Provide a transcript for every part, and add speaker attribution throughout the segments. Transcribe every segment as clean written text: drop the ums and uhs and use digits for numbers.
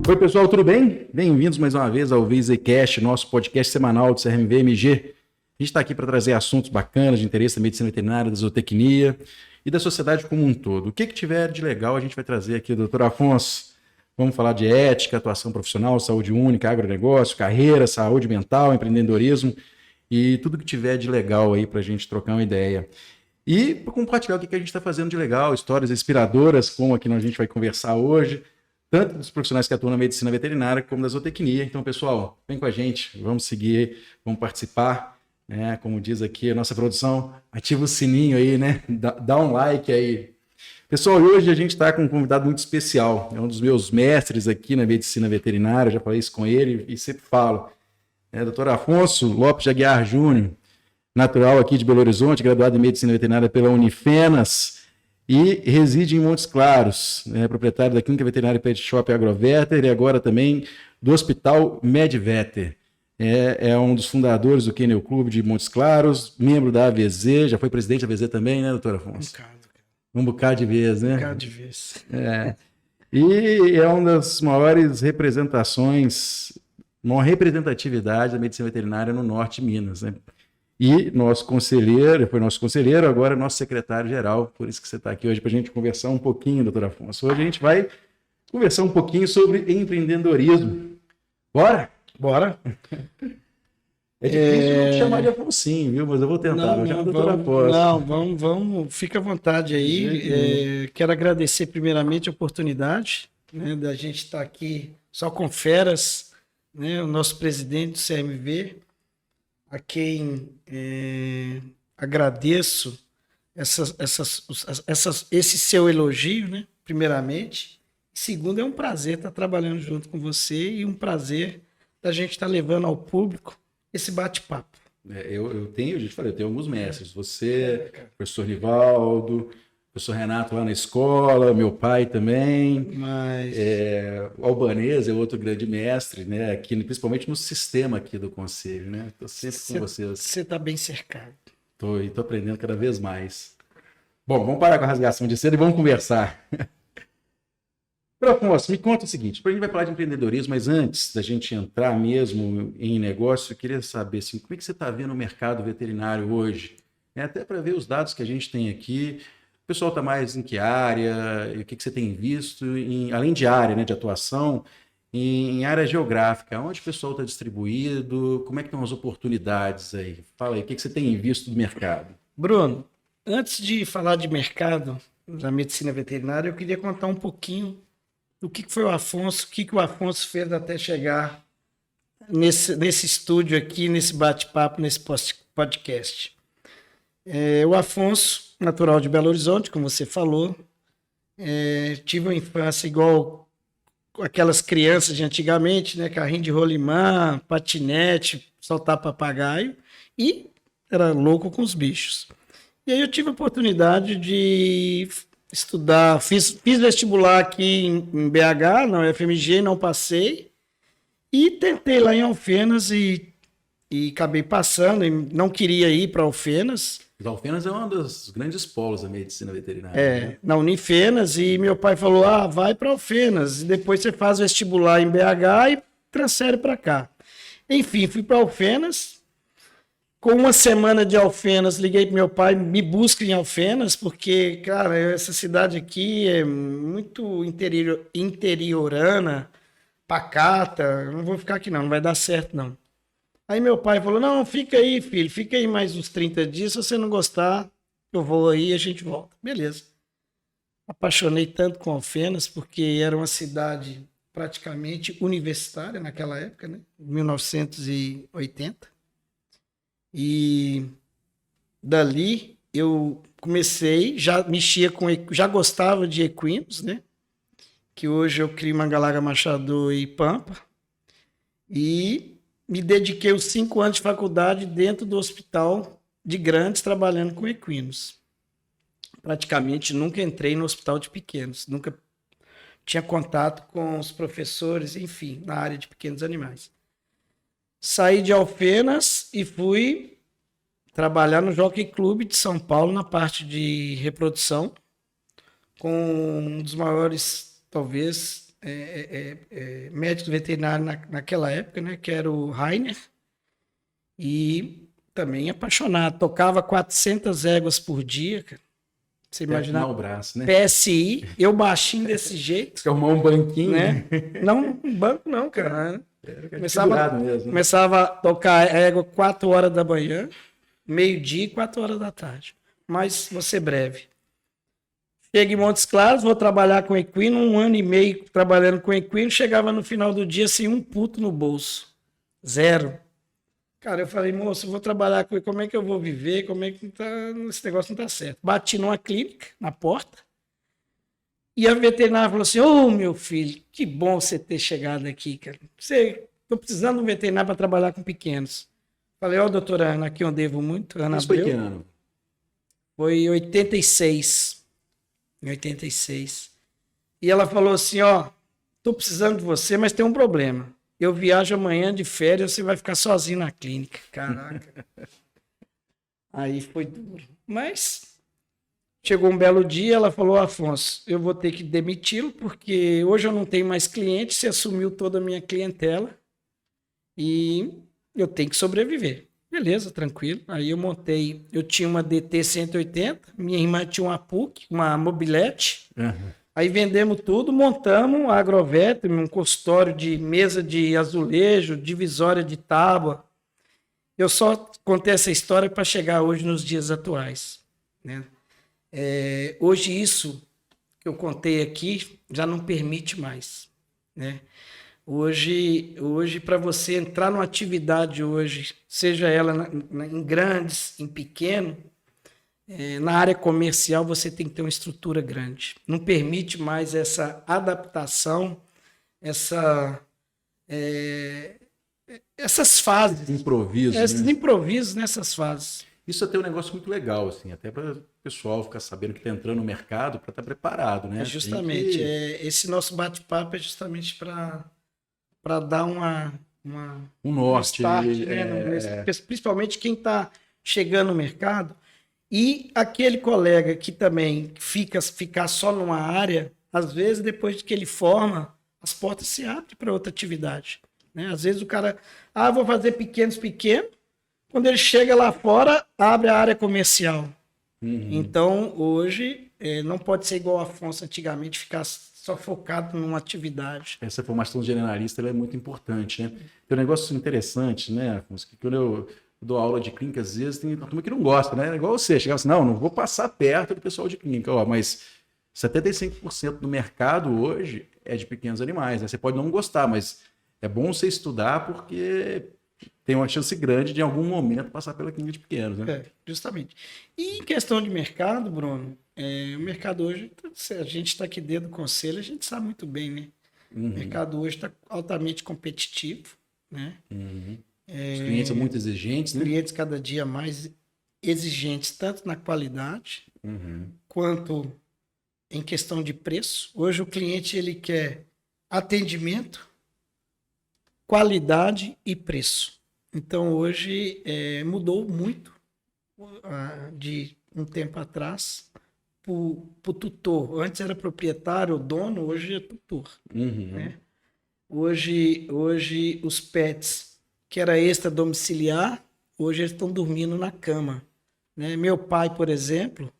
Speaker 1: Oi, pessoal, tudo bem? Bem-vindos mais uma vez ao VZCast, nosso podcast semanal do CRMV-MG. A gente está aqui para trazer assuntos bacanas de interesse da medicina veterinária, da zootecnia e da sociedade como um todo. O que tiver de legal a gente vai trazer aqui, doutor Afonso. Vamos falar de ética, atuação profissional, saúde única, agronegócio, carreira, saúde mental, empreendedorismo e tudo que tiver de legal aí para a gente trocar uma ideia. E para compartilhar o que a gente está fazendo de legal, histórias inspiradoras, como a que a gente vai conversar hoje, tanto dos profissionais que atuam na medicina veterinária como da zootecnia. Então, pessoal, vem com a gente, vamos seguir, vamos participar, né? Como diz aqui a nossa produção, ativa o sininho aí, né? Dá um like aí. Pessoal, hoje a gente está com um convidado muito especial, é um dos meus mestres aqui na medicina veterinária, já falei isso com ele e sempre falo. Dr. Afonso Lopes de Aguiar Júnior, natural aqui de Belo Horizonte, graduado em medicina veterinária pela Unifenas, e reside em Montes Claros, proprietário da Clínica Veterinária Pet Shop Agroveter e agora também do Hospital Medveter. É um dos fundadores do Kennel Club de Montes Claros, membro da AVZ, já foi presidente da AVZ também, né, doutor Afonso? Um bocado de vez, né?
Speaker 2: Um bocado de vez.
Speaker 1: E é uma das maiores representações, uma representatividade da medicina veterinária no norte de Minas, né? E nosso conselheiro, foi nosso conselheiro, agora é nosso secretário-geral, por isso que você está aqui hoje para a gente conversar um pouquinho, doutor Afonso. Hoje a gente vai conversar um pouquinho sobre empreendedorismo. Bora?
Speaker 2: Bora.
Speaker 1: É difícil não chamar de Afonsinho, viu? Mas eu vou tentar.
Speaker 2: Vamos, fica à vontade aí. Quero agradecer primeiramente a oportunidade, né, da gente estar aqui só com feras, né, o nosso presidente do CRMV, a quem agradeço esse seu elogio, né, primeiramente. Segundo, é um prazer estar trabalhando junto com você e um prazer da gente estar levando ao público esse bate-papo.
Speaker 1: Eu tenho alguns mestres. Você, professor Nivaldo, professor Renato lá na escola, meu pai também. O Albanês é outro grande mestre, né? Aqui, principalmente no sistema aqui do conselho, né? Estou sempre com vocês.
Speaker 2: Você está bem cercado.
Speaker 1: Estou aprendendo cada vez mais. Bom, vamos parar com a rasgação de seda e vamos conversar. Afonso, me conta o seguinte, a gente vai falar de empreendedorismo, mas antes da gente entrar mesmo em negócio, eu queria saber assim, como é que você está vendo o mercado veterinário hoje? Até para ver os dados que a gente tem aqui, o pessoal está mais em que área, e o que você tem visto, além de área, né, de atuação, em área geográfica, onde o pessoal está distribuído, como é que estão as oportunidades aí? Fala aí, o que você tem visto do mercado?
Speaker 2: Bruno, antes de falar de mercado da medicina veterinária, eu queria contar um pouquinho o que foi o Afonso, o que o Afonso fez até chegar nesse estúdio aqui, nesse bate-papo, nesse podcast. O Afonso, natural de Belo Horizonte, como você falou, tive uma infância igual aquelas crianças de antigamente, né? Carrinho de rolimã, patinete, soltar papagaio, e era louco com os bichos. E aí eu tive a oportunidade de estudar, fiz vestibular aqui em BH, na UFMG, não passei, e tentei lá em Alfenas e acabei passando, e não queria ir para Alfenas.
Speaker 1: Alfenas é um dos grandes polos da medicina veterinária. Né?
Speaker 2: Na Unifenas, e meu pai falou, vai para Alfenas, e depois você faz vestibular em BH e transfere para cá. Enfim, fui para Alfenas. Com uma semana de Alfenas, liguei para meu pai, me busca em Alfenas, porque, cara, essa cidade aqui é muito interiorana, pacata, não vou ficar aqui não vai dar certo não. Aí meu pai falou, não, fica aí, filho, fica aí mais uns 30 dias, se você não gostar, eu vou aí e a gente volta. Beleza. Apaixonei tanto com Alfenas, porque era uma cidade praticamente universitária naquela época, né? 1980. E dali eu comecei, já gostava de equinos, né? Que hoje eu crio Mangalaga, Machador e Pampa. E me dediquei os 5 anos de faculdade dentro do hospital de grandes, trabalhando com equinos. Praticamente nunca entrei no hospital de pequenos, nunca tinha contato com os professores, enfim, na área de pequenos animais. Saí de Alfenas e fui trabalhar no Jockey Club de São Paulo na parte de reprodução, com um dos maiores, talvez, médicos veterinários naquela época, né? Que era o Rainer. E também apaixonado. Tocava 400 éguas por dia, cara. Você imaginar
Speaker 1: o braço, né?
Speaker 2: PSI, eu baixinho desse jeito.
Speaker 1: Arrumar um banquinho,
Speaker 2: né? Não, um banco não, cara.
Speaker 1: Mesmo.
Speaker 2: Começava a tocar égua 4 horas da manhã, meio-dia e 4 horas da tarde. Mas vou ser breve. Chego em Montes Claros, vou trabalhar com equino, 1 ano e meio trabalhando com equino, chegava no final do dia sem um puto no bolso. 0. Cara, eu falei, moço, eu vou trabalhar com ele, como é que eu vou viver? Como é que esse negócio não tá certo? Bati numa clínica, na porta, e a veterinária falou assim, ô meu filho, que bom você ter chegado aqui, cara. Tô precisando de um veterinário para trabalhar com pequenos. Falei, ó, doutora Ana, aqui eu devo muito, Ana
Speaker 1: Abreu.
Speaker 2: Foi que ano? Foi em 86. Em 86. E ela falou assim, ó, tô precisando de você, mas tem um problema. Eu viajo amanhã de férias, você vai ficar sozinho na clínica. Caraca. Aí foi duro. Mas chegou um belo dia, ela falou, Afonso, eu vou ter que demiti-lo, porque hoje eu não tenho mais cliente, você assumiu toda a minha clientela e eu tenho que sobreviver. Beleza, tranquilo. Aí eu tinha uma DT 180, minha irmã tinha uma PUC, uma mobilete. Uhum. Aí vendemos tudo, montamos um agrovet, um consultório de mesa de azulejo, divisória de tábua. Eu só contei essa história para chegar hoje nos dias atuais, né? Hoje isso que eu contei aqui já não permite mais, né? Hoje para você entrar numa atividade hoje, seja ela em grandes, em pequeno, na área comercial você tem que ter uma estrutura grande. Não permite mais essa adaptação, essas fases. Esses improvisos nessas fases.
Speaker 1: Isso até é um negócio muito legal, assim, até para o pessoal ficar sabendo que está entrando no mercado para estar preparado, né?
Speaker 2: Justamente. Esse nosso bate-papo é justamente para dar
Speaker 1: um norte.
Speaker 2: Start, né? Principalmente quem está chegando no mercado. E aquele colega que também ficar só numa área, às vezes, depois que ele forma, as portas se abrem para outra atividade. Né? Às vezes o cara, vou fazer pequeno. Quando ele chega lá fora, abre a área comercial. Uhum. Então, hoje, não pode ser igual o Afonso antigamente, ficar só focado numa atividade.
Speaker 1: Essa formação generalista ela é muito importante, né? Tem um negócio interessante, né, Afonso, que quando eu dou aula de clínica, às vezes tem uma turma que não gosta, né? É igual você, chegava assim, não vou passar perto do pessoal de clínica, mas 75% do mercado hoje é de pequenos animais, né? Você pode não gostar, mas é bom você estudar porque tem uma chance grande de em algum momento passar pela clínica de pequenos, né?
Speaker 2: Justamente. E em questão de mercado, Bruno, o mercado hoje, a gente está aqui dentro do conselho, a gente sabe muito bem, né? Uhum. O mercado hoje está altamente competitivo, né?
Speaker 1: Uhum. Os clientes são muito exigentes, né?
Speaker 2: Clientes cada dia mais exigentes, tanto na qualidade, quanto em questão de preço. Hoje o cliente ele quer atendimento, qualidade e preço. Então hoje mudou muito de um tempo atrás para o tutor. Antes era proprietário, dono, hoje é tutor. Né? Hoje os pets que era extra domiciliar, hoje eles estão dormindo na cama. Né? Meu pai, por exemplo,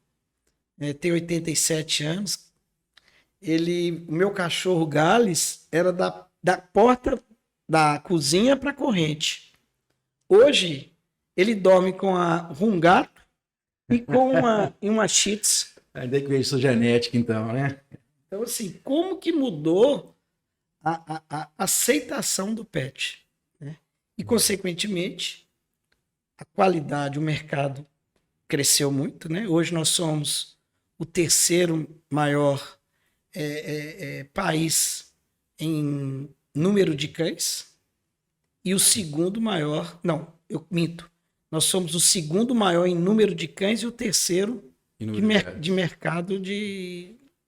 Speaker 2: tem 87 anos. O meu cachorro Gales era da porta da cozinha para a corrente. Hoje, ele dorme com um gato e com uma Shih Tzu.
Speaker 1: Ainda que veio sua genética, então, né?
Speaker 2: Então, assim, como que mudou a aceitação do pet? Né? E, consequentemente, a qualidade, o mercado cresceu muito, né? Hoje nós somos o terceiro maior país em número de cães e o segundo maior... Não, eu minto. Nós somos o segundo maior em número de cães e o terceiro de mercado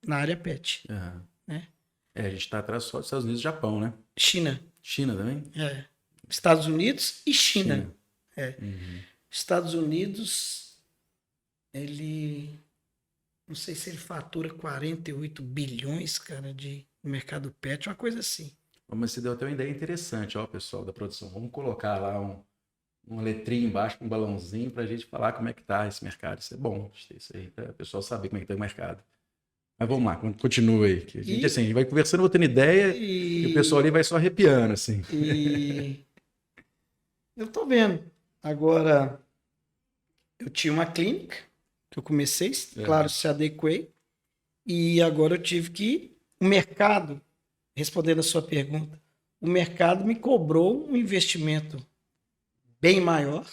Speaker 2: na área pet.
Speaker 1: Uhum.
Speaker 2: Né?
Speaker 1: A gente está atrás só dos Estados Unidos e Japão, né?
Speaker 2: China
Speaker 1: também?
Speaker 2: Estados Unidos e China. Estados Unidos, ele... Não sei se ele fatura 48 bilhões, cara, de no mercado pet, uma coisa assim.
Speaker 1: Mas você deu até uma ideia interessante, ó, pessoal da produção. Vamos colocar lá uma letrinha embaixo com um balãozinho para a gente falar como é que tá esse mercado. Isso é bom, isso aí, para o pessoal saber como é que tá o mercado. Mas vamos lá, continua aí. Que a gente, assim, a gente vai conversando, vou tendo ideia e o pessoal ali vai só arrepiando, assim.
Speaker 2: E eu tô vendo. Agora, eu tinha uma clínica que eu comecei, claro, se adequei. E agora eu tive que... O mercado, respondendo a sua pergunta, o mercado me cobrou um investimento bem maior.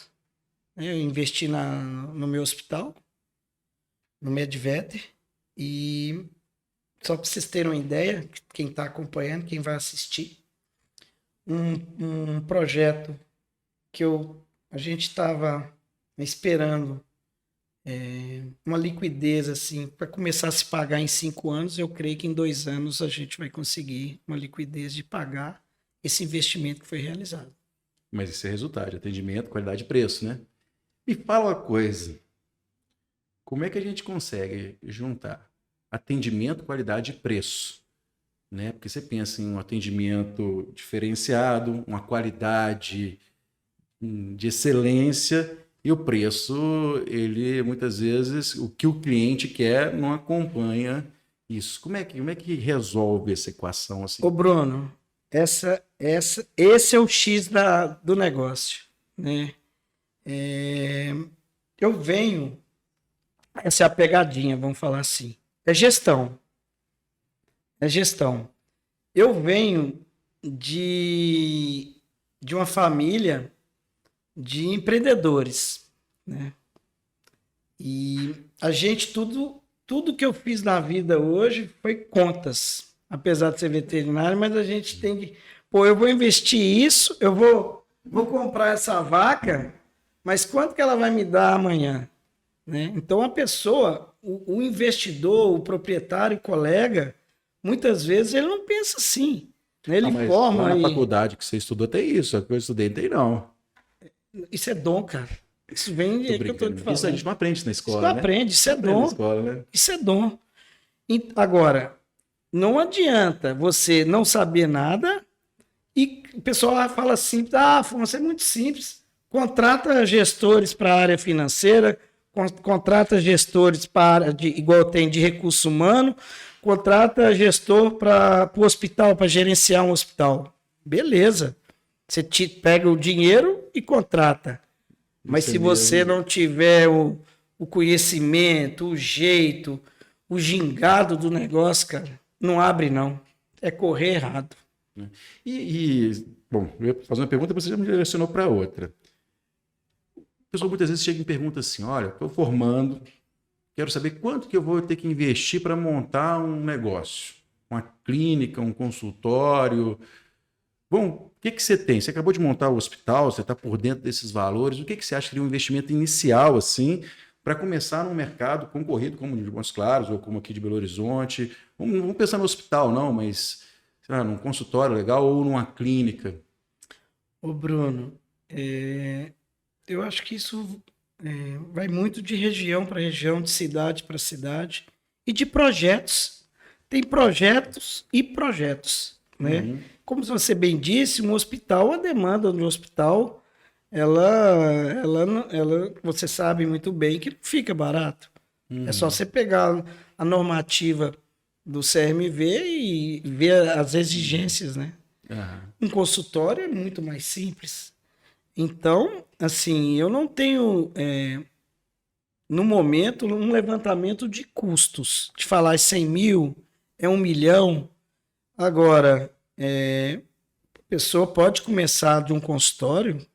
Speaker 2: Né? Eu investi no meu hospital, no Medveter, e só para vocês terem uma ideia, quem está acompanhando, quem vai assistir, um projeto que a gente estava esperando uma liquidez assim para começar a se pagar em 5 anos. Eu creio que em 2 anos a gente vai conseguir uma liquidez de pagar esse investimento que foi realizado.
Speaker 1: Mas isso é resultado de atendimento, qualidade e preço, né? Me fala uma coisa. Como é que a gente consegue juntar atendimento, qualidade e preço? Né? Porque você pensa em um atendimento diferenciado, uma qualidade de excelência e o preço, ele muitas vezes, o que o cliente quer não acompanha isso. Como é que resolve essa equação assim?
Speaker 2: Ô Bruno, esse é o X do negócio, né? Eu venho, essa é a pegadinha, vamos falar assim, é gestão. Eu venho de uma família de empreendedores, né? E a gente, tudo que eu fiz na vida hoje foi contas, apesar de ser veterinário, mas a gente tem que, eu vou investir isso, eu vou comprar essa vaca, mas quanto que ela vai me dar amanhã? Né? Então a pessoa, o investidor, o proprietário, o colega, muitas vezes ele não pensa assim. Né? Ele forma.
Speaker 1: Lá na faculdade que você estudou tem isso, a que eu estudei tem não.
Speaker 2: Isso é dom, cara. Isso vem de que eu tô te falando.
Speaker 1: Isso a gente não aprende na escola,
Speaker 2: isso não aprende, isso é dom.
Speaker 1: Escola, né?
Speaker 2: Isso é dom. Agora, não adianta você não saber nada e o pessoal fala assim, Afonso, é muito simples. Contrata gestores para a área financeira, contrata gestores para área igual tem de recurso humano, contrata gestor para o hospital, para gerenciar um hospital. Beleza. Você pega o dinheiro e contrata. Mas se você não tiver o conhecimento, o jeito, o gingado do negócio, cara, não abre não. É correr errado.
Speaker 1: Bom, eu ia fazer uma pergunta, você já me direcionou para outra. A pessoa muitas vezes chega e pergunta assim, olha, estou formando, quero saber quanto que eu vou ter que investir para montar um negócio. Uma clínica, um consultório. Bom, o que você tem? Você acabou de montar o hospital, você está por dentro desses valores. O que você acha que seria um investimento inicial, assim, para começar num mercado concorrido como o de Montes Claros ou como aqui de Belo Horizonte? Vamos pensar no hospital, não, mas sei lá, num consultório legal ou numa clínica.
Speaker 2: Ô Bruno, eu acho que isso vai muito de região para região, de cidade para cidade e de projetos. Tem projetos e projetos, né?
Speaker 1: Uhum.
Speaker 2: Como você bem disse, um hospital, a demanda do hospital, ela você sabe muito bem que não fica barato. É só você pegar a normativa do CRMV e ver as exigências, né? Um consultório é muito mais simples. Então, assim, eu não tenho, no momento, um levantamento de custos. De falar 100 mil, é 1 milhão. Agora, a pessoa pode começar de um consultório,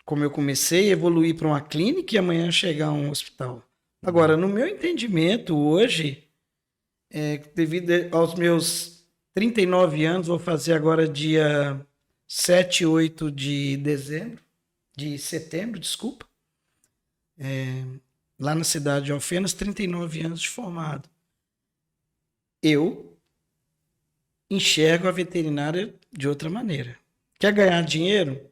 Speaker 2: como eu comecei, evoluir para uma clínica e amanhã chegar a um hospital. Agora, no meu entendimento, hoje, devido aos meus 39 anos, vou fazer agora dia 7 e 8 de setembro, desculpa, lá na cidade de Alfenas, 39 anos de formado. Eu enxergo a veterinária de outra maneira. Quer ganhar dinheiro?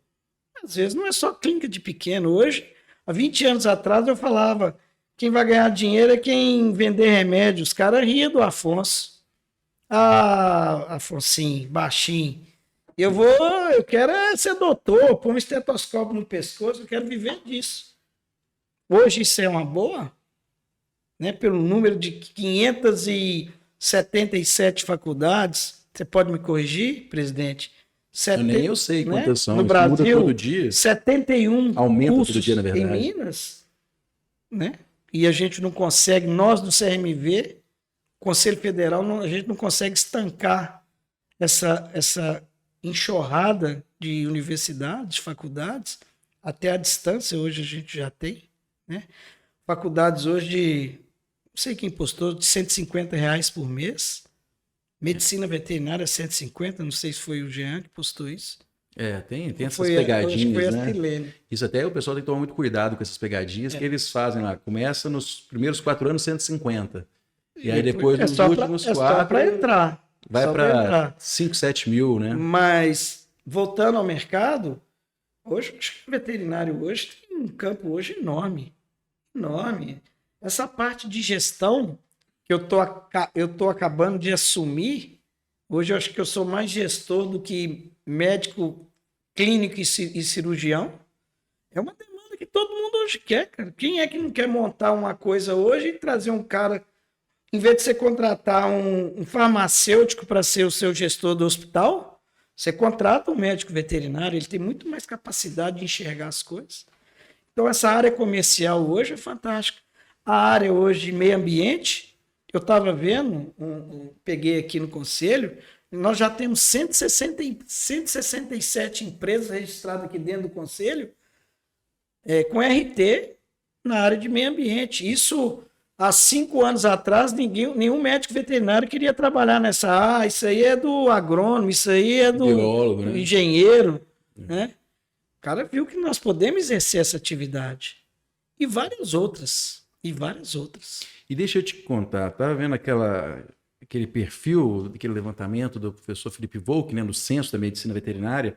Speaker 2: Às vezes não é só clínica de pequeno. Hoje, há 20 anos atrás, eu falava quem vai ganhar dinheiro é quem vender remédio. Os caras riam do Afonso. Ah, Afonsinho, baixinho. Eu quero ser doutor, pôr um estetoscópio no pescoço, eu quero viver disso. Hoje isso é uma boa, né? Pelo número de 577 faculdades, você pode me corrigir, presidente?
Speaker 1: Nem eu sei
Speaker 2: né?
Speaker 1: quantas são,
Speaker 2: No
Speaker 1: isso muda todo
Speaker 2: Brasil,
Speaker 1: dia.
Speaker 2: 71
Speaker 1: Aumenta todo
Speaker 2: cursos
Speaker 1: dia, na
Speaker 2: em
Speaker 1: verdade.
Speaker 2: Minas, né? E a gente não consegue, nós do CRMV, Conselho Federal, a gente não consegue estancar essa enxurrada de universidades, faculdades, até a distância hoje a gente já tem, né? Faculdades hoje de, não sei quem postou, de R$ 150 por mês. Medicina veterinária 150, não sei se foi o Jean que postou isso.
Speaker 1: Tem essas
Speaker 2: Foi, acho que foi
Speaker 1: pegadinhas,
Speaker 2: a
Speaker 1: né?
Speaker 2: Silene.
Speaker 1: Isso até o pessoal tem que tomar muito cuidado com essas pegadinhas que eles fazem lá. Começa nos primeiros 4 anos 150. E aí depois, nos últimos 4,
Speaker 2: só para entrar.
Speaker 1: vai para 5, 7 mil, né?
Speaker 2: Mas, voltando ao mercado, hoje o veterinário hoje tem um campo hoje enorme. Enorme. Essa parte de gestão que eu tô acabando de assumir, hoje eu acho que eu sou mais gestor do que médico clínico e cirurgião. É uma demanda que todo mundo hoje quer, cara. Quem é que não quer montar uma coisa hoje e trazer um cara, em vez de você contratar um farmacêutico para ser o seu gestor do hospital, você contrata um médico veterinário, ele tem muito mais capacidade de enxergar as coisas. Então, essa área comercial hoje é fantástica. A área hoje de meio ambiente, eu estava vendo, peguei aqui no conselho, nós já temos 167 empresas registradas aqui dentro do conselho, com RT na área de meio ambiente. Isso, há 5 anos atrás, nenhum médico veterinário queria trabalhar nessa. Isso aí é do agrônomo, isso aí é do
Speaker 1: biólogo, né?
Speaker 2: engenheiro, né? O cara viu que nós podemos exercer essa atividade. E várias outras. E várias outras.
Speaker 1: E deixa eu te contar, estava vendo aquele perfil, aquele levantamento do professor Felipe Volk, né, do Censo da Medicina Veterinária,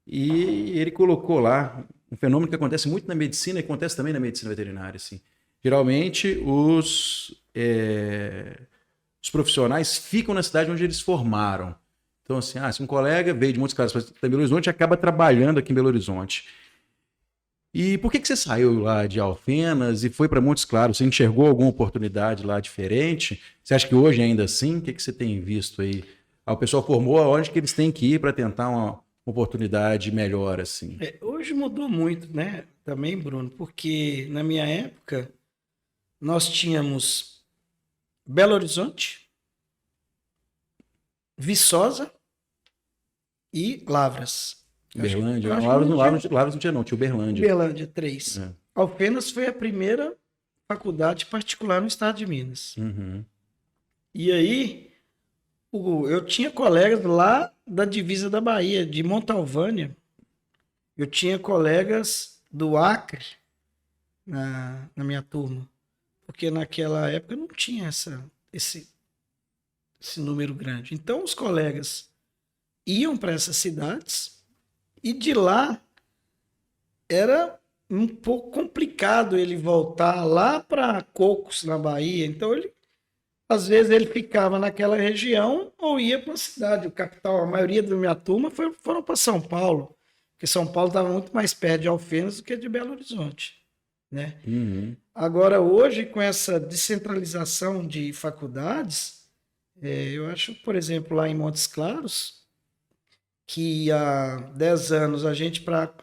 Speaker 1: e ele colocou lá um fenômeno que acontece muito na medicina e acontece também na medicina veterinária. Assim. Geralmente, os profissionais ficam na cidade onde eles formaram. Então, assim, se um colega veio de Montes Claros para Belo Horizonte, acaba trabalhando aqui em Belo Horizonte. E por que você saiu lá de Alfenas e foi para Montes Claros? Você enxergou alguma oportunidade lá diferente? Você acha que hoje ainda assim? O que você tem visto aí? O pessoal formou aonde que eles têm que ir para tentar uma oportunidade melhor, assim?
Speaker 2: Hoje mudou muito, né? Também, Bruno, porque na minha época nós tínhamos Belo Horizonte, Viçosa e Lavras.
Speaker 1: Uberlândia? Lavras não tinha não, tinha Uberlândia.
Speaker 2: Uberlândia, 3. Alfenas foi a primeira faculdade particular no estado de Minas.
Speaker 1: Uhum.
Speaker 2: E aí, eu tinha colegas lá da divisa da Bahia, de Montalvânia. Eu tinha colegas do Acre na minha turma. Porque naquela época não tinha esse número grande. Então, os colegas iam para essas cidades e de lá era um pouco complicado ele voltar lá para Cocos, na Bahia. Então, às vezes ele ficava naquela região ou ia para a cidade, o capital. A maioria da minha turma foram para São Paulo, porque São Paulo estava muito mais perto de Alfenas do que de Belo Horizonte, né?
Speaker 1: Uhum.
Speaker 2: Agora, hoje, com essa descentralização de faculdades, eu acho, por exemplo, lá em Montes Claros, que há 10 anos a gente, para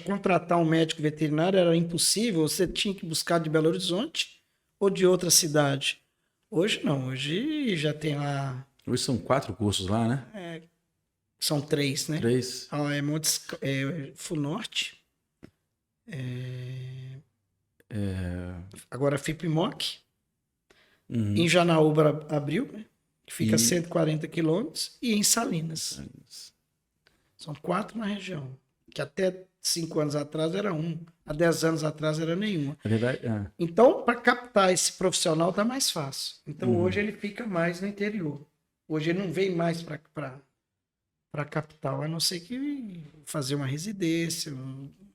Speaker 2: contratar um médico veterinário, era impossível, você tinha que buscar de Belo Horizonte ou de outra cidade. Hoje não, hoje já tem lá...
Speaker 1: Hoje são 4 cursos lá, né?
Speaker 2: São 3, né?
Speaker 1: 3.
Speaker 2: FUNORTE, agora FIPMOC, em Janaúba abriu, né? Que fica a 140 quilômetros, e em Salinas. São 4 na região, que até 5 anos atrás era há 10 anos atrás era nenhuma.
Speaker 1: É verdade.
Speaker 2: Então, para captar esse profissional está mais fácil. Então, hoje ele fica mais no interior. Hoje ele não vem mais para a capital, a não ser que fazer uma residência,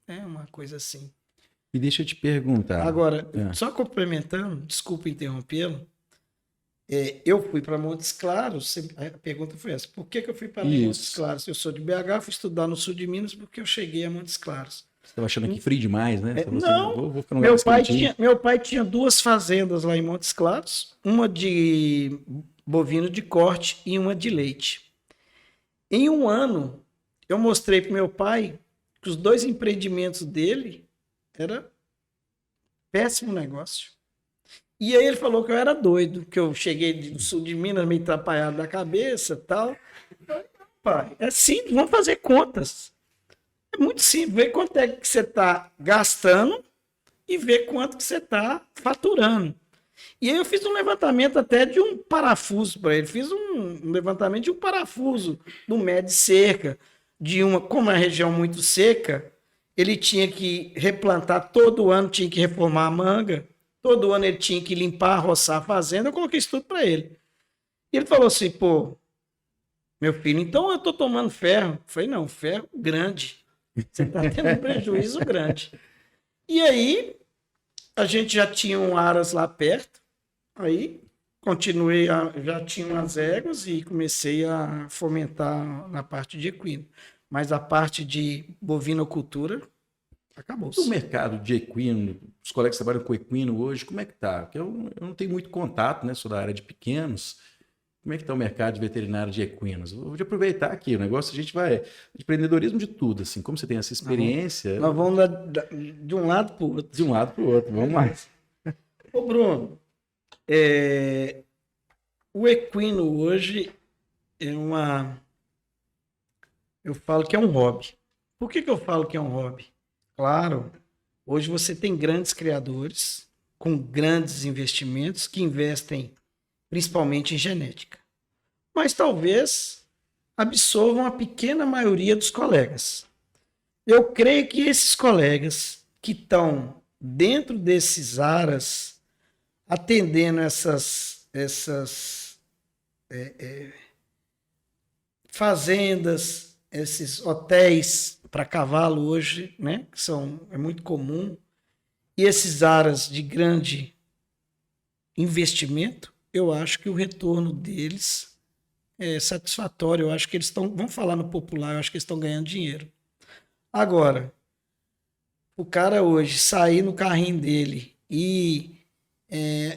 Speaker 2: uma coisa assim.
Speaker 1: E deixa eu te perguntar.
Speaker 2: Agora, só complementando, desculpa interrompê-lo, Eu fui para Montes Claros, a pergunta foi essa, por que eu fui para Montes
Speaker 1: Isso.
Speaker 2: Claros? Eu sou de BH, fui estudar no sul de Minas porque eu cheguei a Montes Claros.
Speaker 1: Você estava achando aqui frio demais, né? Você falou assim,
Speaker 2: Não,
Speaker 1: vou ficar num lugar mais quentinho.
Speaker 2: meu pai tinha 2 fazendas lá em Montes Claros, uma de bovino de corte e uma de leite. Em um ano, eu mostrei para meu pai que os 2 empreendimentos dele era péssimo negócio. E aí ele falou que eu era doido, que eu cheguei do sul de Minas meio atrapalhado da cabeça e tal. Eu falei, pai, é simples, vamos fazer contas. É muito simples, ver quanto é que você está gastando e ver quanto que você está faturando. E aí eu fiz um levantamento até de um parafuso para ele. Fiz um levantamento de um parafuso do médio cerca, como é uma região muito seca, ele tinha que replantar todo ano, tinha que reformar a manga, todo ano ele tinha que limpar, roçar a fazenda. Eu coloquei isso tudo para ele. E ele falou assim, pô, meu filho, então eu estou tomando ferro. Eu falei, não, ferro grande. Você está tendo um prejuízo grande. E aí, a gente já tinha um aras lá perto, aí continuei, já tinha umas éguas e comecei a fomentar na parte de equino. Mas a parte de bovinocultura,
Speaker 1: O
Speaker 2: acabou-se.
Speaker 1: mercado de equino, os colegas que trabalham com equino hoje, como é que tá? Porque eu não tenho muito contato, né? Sou da área de pequenos. Como é que está o mercado de veterinário de equinos? Vou aproveitar aqui, o negócio a gente vai de empreendedorismo de tudo, assim, como você tem essa experiência,
Speaker 2: Nós vamos de um lado para o outro.
Speaker 1: de um lado para o outro, vamos mais.
Speaker 2: Ô Bruno, o equino hoje é eu falo que é um hobby. Por que eu falo que é um hobby? Claro, hoje você tem grandes criadores com grandes investimentos que investem principalmente em genética. Mas talvez absorvam a pequena maioria dos colegas. Eu creio que esses colegas que estão dentro desses aras, atendendo essas fazendas, esses hotéis para cavalo hoje, né, que é muito comum, e esses aras de grande investimento, eu acho que o retorno deles é satisfatório. Eu acho que eles estão, vamos falar no popular, eu acho que eles estão ganhando dinheiro. Agora, o cara hoje sair no carrinho dele e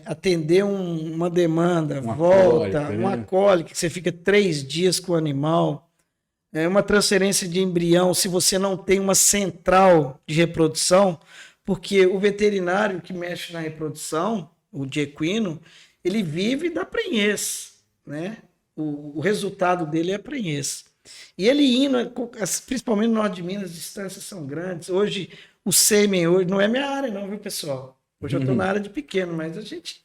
Speaker 2: atender uma demanda, volta, uma cólica, que você fica 3 dias com o animal, uma transferência de embrião, se você não tem uma central de reprodução, porque o veterinário que mexe na reprodução, o de equino, ele vive da prenhez, né? O resultado dele é a prenhez. E ele indo, principalmente no norte de Minas, as distâncias são grandes. Hoje, o sêmen, hoje não é minha área não, viu, pessoal? Hoje eu estou na área de pequeno, mas a gente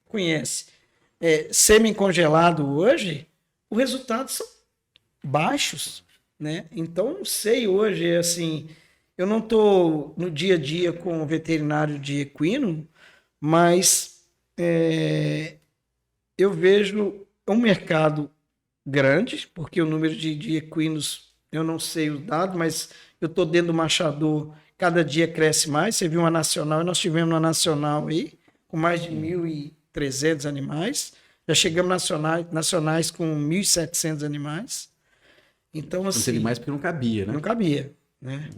Speaker 2: conhece. Sêmen congelado hoje, os resultados são baixos, né? Então, não sei hoje, assim, eu não estou no dia a dia com o veterinário de equino, mas eu vejo um mercado grande, porque o número de equinos, eu não sei os dados, mas eu estou dentro do machador, cada dia cresce mais. Você viu uma nacional, nós tivemos uma nacional aí, com mais de 1.300 animais, já chegamos nacionais com 1.700 animais. Então, assim...
Speaker 1: Não teve mais porque não cabia, né?
Speaker 2: Não cabia, né?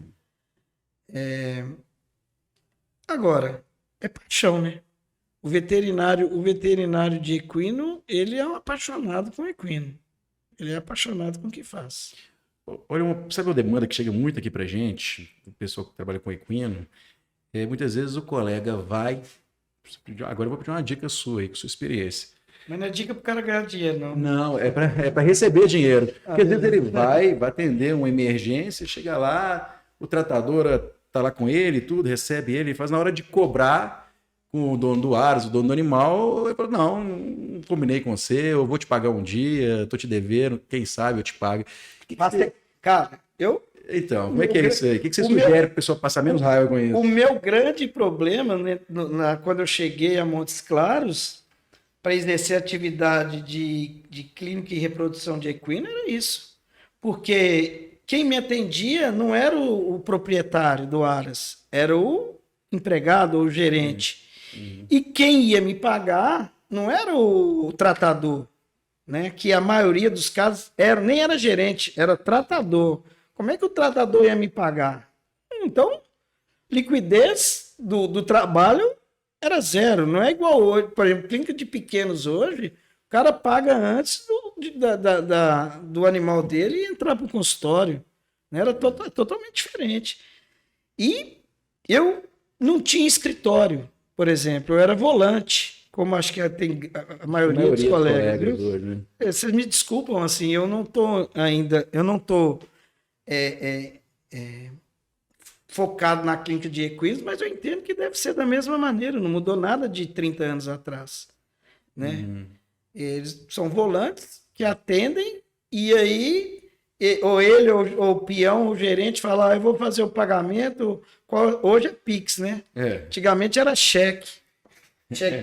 Speaker 2: Agora, é paixão, né? O veterinário de equino, ele é um apaixonado com equino. Ele é apaixonado com o que faz.
Speaker 1: Olha, sabe uma demanda que chega muito aqui pra gente, o pessoal que trabalha com equino, muitas vezes o colega vai... Agora eu vou pedir uma dica sua aí, com sua experiência.
Speaker 2: Mas não é dica pro cara ganhar dinheiro, não.
Speaker 1: Não, é para receber dinheiro. Porque às vezes ele vai atender uma emergência, chega lá, o tratador tá lá com ele, tudo, recebe ele, faz na hora de cobrar com o dono do aras, o dono do animal, ele fala, não combinei com você, eu vou te pagar um dia, tô te devendo, quem sabe eu te pago.
Speaker 2: Cara,
Speaker 1: Então, como é que é isso aí? O que você sugere para a pessoa passar menos raiva com isso?
Speaker 2: O meu grande problema, né, quando eu cheguei a Montes Claros, para exercer atividade de clínica e reprodução de equino, era isso. Porque quem me atendia não era o proprietário do aras, era o empregado ou o gerente. E quem ia me pagar não era o tratador, né? Que a maioria dos casos nem era gerente, era tratador. Como é que o tratador ia me pagar? Então, liquidez do trabalho era zero. Não é igual hoje. Por exemplo, clínica de pequenos hoje, o cara paga antes do animal dele entrar para o consultório. Né? Era totalmente diferente. E eu não tinha escritório, por exemplo. Eu era volante, como acho que tem a maioria dos colegas. Viu?
Speaker 1: Hoje, né?
Speaker 2: Vocês me desculpam, assim, eu não estou focado na clínica de equinos, mas eu entendo que deve ser da mesma maneira, não mudou nada de 30 anos atrás. Né? Eles são volantes que atendem e aí ou ele, ou o peão, ou o gerente fala, eu vou fazer o pagamento, hoje é Pix, né? Antigamente era cheque